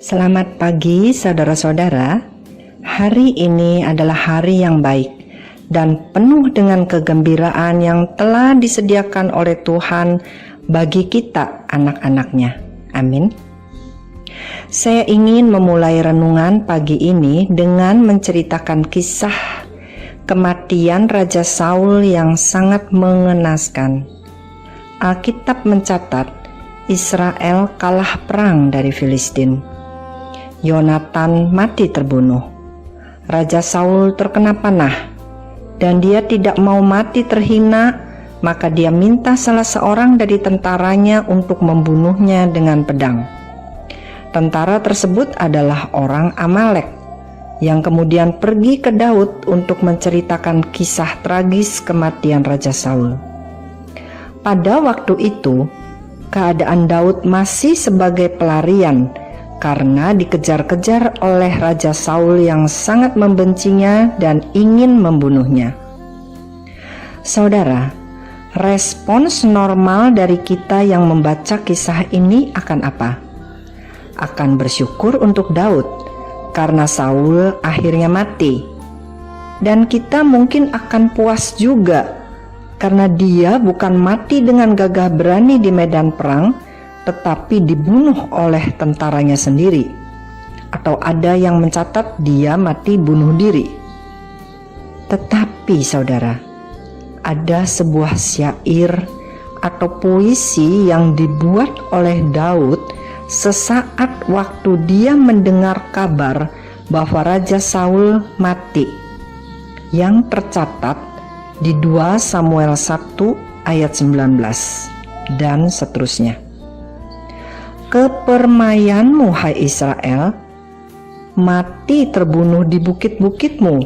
Selamat pagi saudara-saudara. Hari ini adalah hari yang baik dan penuh dengan kegembiraan yang telah disediakan oleh Tuhan bagi kita anak-anaknya. Amin. Saya ingin memulai renungan pagi ini dengan menceritakan kisah kematian Raja Saul yang sangat mengenaskan. Alkitab mencatat Israel kalah perang dari Filistin. Yonatan mati terbunuh. Raja Saul terkena panah dan dia tidak mau mati terhina, maka dia minta salah seorang dari tentaranya untuk membunuhnya dengan pedang. Tentara tersebut adalah orang Amalek yang kemudian pergi ke Daud untuk menceritakan kisah tragis kematian Raja Saul. Pada waktu itu, keadaan Daud masih sebagai pelarian karena dikejar-kejar oleh Raja Saul yang sangat membencinya dan ingin membunuhnya. Saudara, respons normal dari kita yang membaca kisah ini akan apa? Akan bersyukur untuk Daud karena Saul akhirnya mati. Dan kita mungkin akan puas juga karena dia bukan mati dengan gagah berani di medan perang, tetapi dibunuh oleh tentaranya sendiri. Atau ada yang mencatat dia mati bunuh diri. Tetapi saudara, ada sebuah syair atau puisi yang dibuat oleh Daud sesaat waktu dia mendengar kabar bahwa Raja Saul mati, yang tercatat di 2 Samuel 1 ayat 19 dan seterusnya. Kepermayanmu, hai Israel, mati terbunuh di bukit-bukitmu,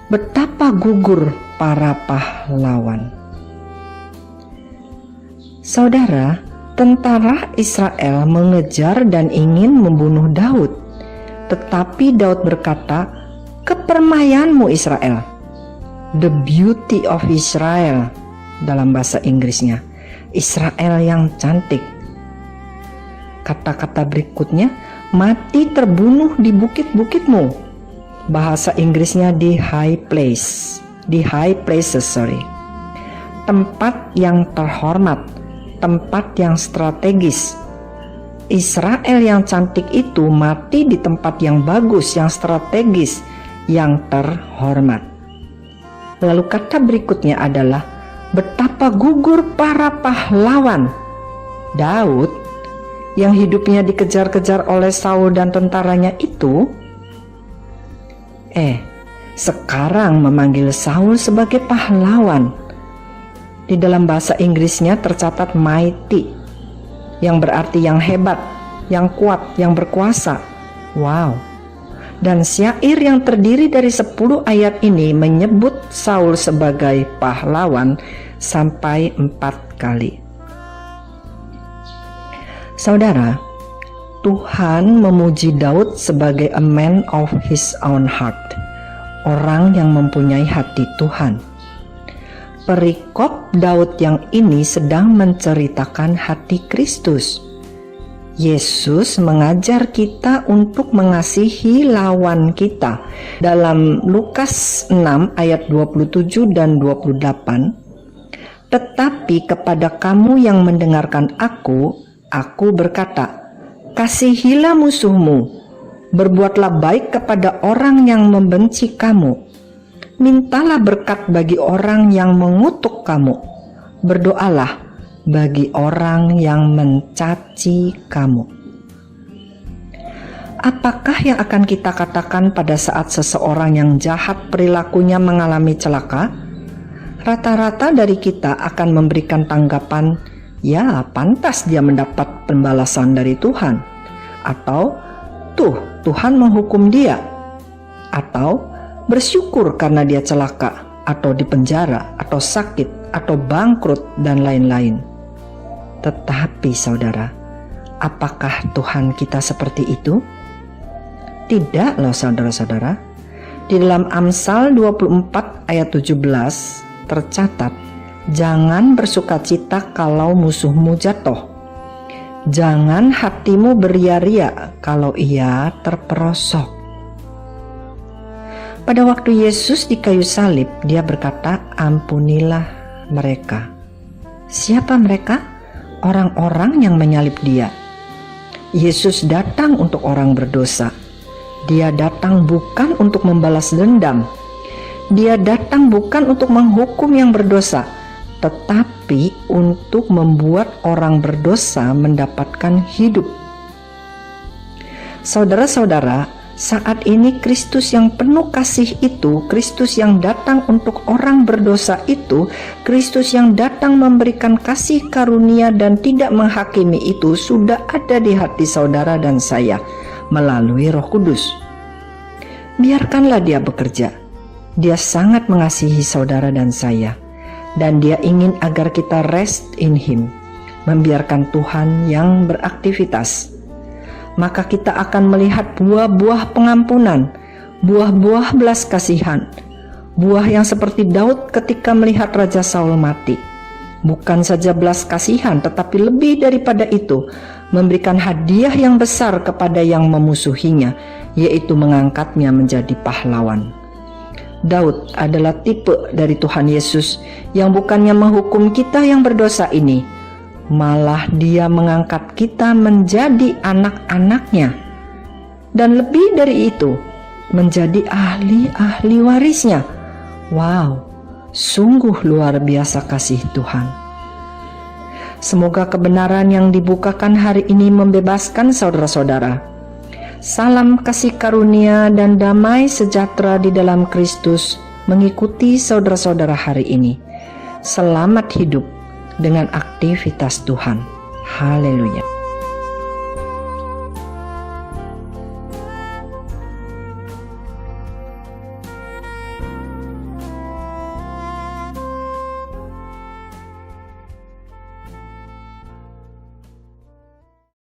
betapa gugur para pahlawan. Saudara, tentara Israel mengejar dan ingin membunuh Daud, tetapi Daud berkata, kepermayanmu Israel, the beauty of Israel, dalam bahasa Inggrisnya, Israel yang cantik. Kata-kata berikutnya, mati terbunuh di bukit-bukitmu. Bahasa Inggrisnya di high places. Tempat yang terhormat, tempat yang strategis. Israel yang cantik itu mati di tempat yang bagus, yang strategis, yang terhormat. Lalu kata berikutnya adalah betapa gugur para pahlawan. Daud yang hidupnya dikejar-kejar oleh Saul dan tentaranya itu sekarang memanggil Saul sebagai pahlawan. Di dalam bahasa Inggrisnya tercatat mighty, yang berarti yang hebat, yang kuat, yang berkuasa. Wow. Dan syair yang terdiri dari 10 ayat ini menyebut Saul sebagai pahlawan sampai 4 kali. Saudara, Tuhan memuji Daud sebagai a man of his own heart, orang yang mempunyai hati Tuhan. Perikop Daud yang ini sedang menceritakan hati Kristus. Yesus mengajar kita untuk mengasihi lawan kita. Dalam Lukas 6 ayat 27 dan 28, tetapi kepada kamu yang mendengarkan aku berkata, kasihilah musuhmu, berbuatlah baik kepada orang yang membenci kamu, mintalah berkat bagi orang yang mengutuk kamu, berdoalah bagi orang yang mencaci kamu. Apakah yang akan kita katakan pada saat seseorang yang jahat perilakunya mengalami celaka? Rata-rata dari kita akan memberikan tanggapan, ya pantas dia mendapat pembalasan dari Tuhan, atau Tuhan menghukum dia, atau bersyukur karena dia celaka, atau dipenjara, atau sakit, atau bangkrut, dan lain-lain. Tetapi saudara, apakah Tuhan kita seperti itu? Tidak loh saudara-saudara. Di dalam Amsal 24 ayat 17 tercatat, jangan bersukacita kalau musuhmu jatuh. Jangan hatimu beria-ria kalau ia terperosok. Pada waktu Yesus di kayu salib, dia berkata, "Ampunilah mereka." Siapa mereka? Orang-orang yang menyalib dia. Yesus datang untuk orang berdosa. Dia datang bukan untuk membalas dendam. Dia datang bukan untuk menghukum yang berdosa, tetapi untuk membuat orang berdosa mendapatkan hidup. Saudara-saudara, saat ini Kristus yang penuh kasih itu, Kristus yang datang untuk orang berdosa itu, Kristus yang datang memberikan kasih karunia dan tidak menghakimi itu sudah ada di hati saudara dan saya melalui Roh Kudus. Biarkanlah dia bekerja. Dia sangat mengasihi saudara dan saya, dan dia ingin agar kita rest in Him, membiarkan Tuhan yang beraktivitas. Maka kita akan melihat buah-buah pengampunan, buah-buah belas kasihan, buah yang seperti Daud ketika melihat Raja Saul mati. Bukan saja belas kasihan, tetapi lebih daripada itu, memberikan hadiah yang besar kepada yang memusuhinya, yaitu mengangkatnya menjadi pahlawan. Daud adalah tipe dari Tuhan Yesus yang bukannya menghukum kita yang berdosa ini, malah dia mengangkat kita menjadi anak-anaknya, dan lebih dari itu, menjadi ahli-ahli warisnya. Wow, sungguh luar biasa kasih Tuhan. Semoga kebenaran yang dibukakan hari ini membebaskan saudara-saudara. Salam kasih karunia dan damai sejahtera di dalam Kristus mengikuti saudara-saudara hari ini. Selamat hidup dengan aktivitas Tuhan. Haleluya.